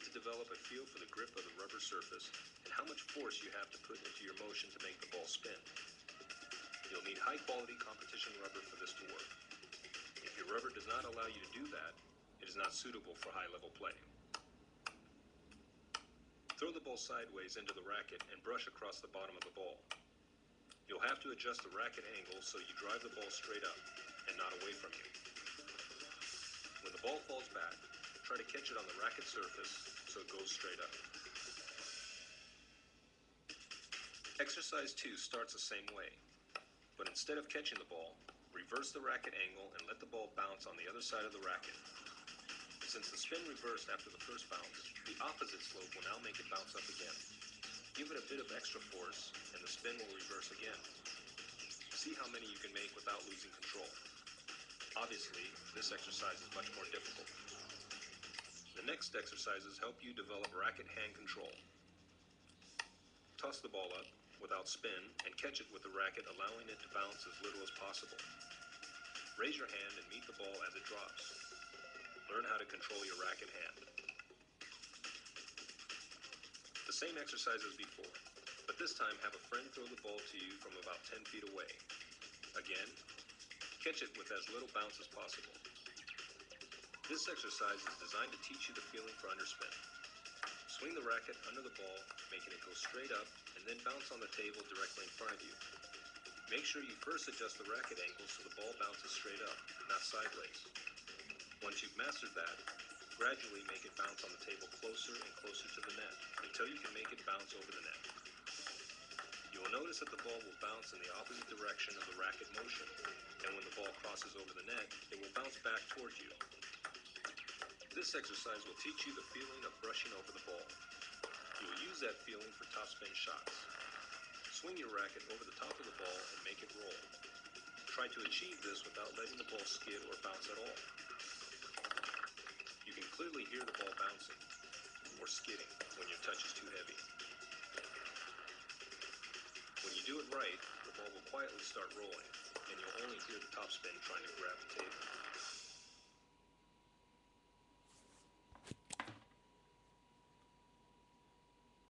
to develop a feel for the grip of the rubber surface and how much force you have to put into your motion to make the ball spin. You'll need high-quality competition rubber for this to work. If your rubber does not allow you to do that, it is not suitable for high-level play. Throw the ball sideways into the racket and brush across the bottom of the ball. You'll have to adjust the racket angle so you drive the ball straight up and not away from you. When the ball falls back, try to catch it on the racket surface so it goes straight up. Exercise 2 starts the same way, but instead of catching the ball, reverse the racket angle and let the ball bounce on the other side of the racket. Since the spin reversed after the first bounce, the opposite slope will now make it bounce up again. Give it a bit of extra force, and the spin will reverse again. See how many you can make without losing control. Obviously, this exercise is much more difficult. The next exercises help you develop racket hand control. Toss the ball up without spin and catch it with the racket, allowing it to bounce as little as possible. Raise your hand and meet the ball as it drops. Learn how to control your racket hand. The same exercise as before, but this time have a friend throw the ball to you from about 10 feet away. Again, catch it with as little bounce as possible. This exercise is designed to teach you the feeling for underspin. Swing the racket under the ball, making it go straight up, and then bounce on the table directly in front of you. Make sure you first adjust the racket angle so the ball bounces straight up, not sideways. Once you've mastered that, gradually make it bounce on the table closer and closer to the net until you can make it bounce over the net. You will notice that the ball will bounce in the opposite direction of the racket motion, and when the ball crosses over the net, it will bounce back towards you. This exercise will teach you the feeling of brushing over the ball. You will use that feeling for topspin shots. Swing your racket over the top of the ball and make it roll. Try to achieve this without letting the ball skid or bounce at all. You can clearly hear the ball bouncing or skidding when your touch is too heavy. When you do it right, the ball will quietly start rolling, and you'll only hear the topspin trying to grab the table.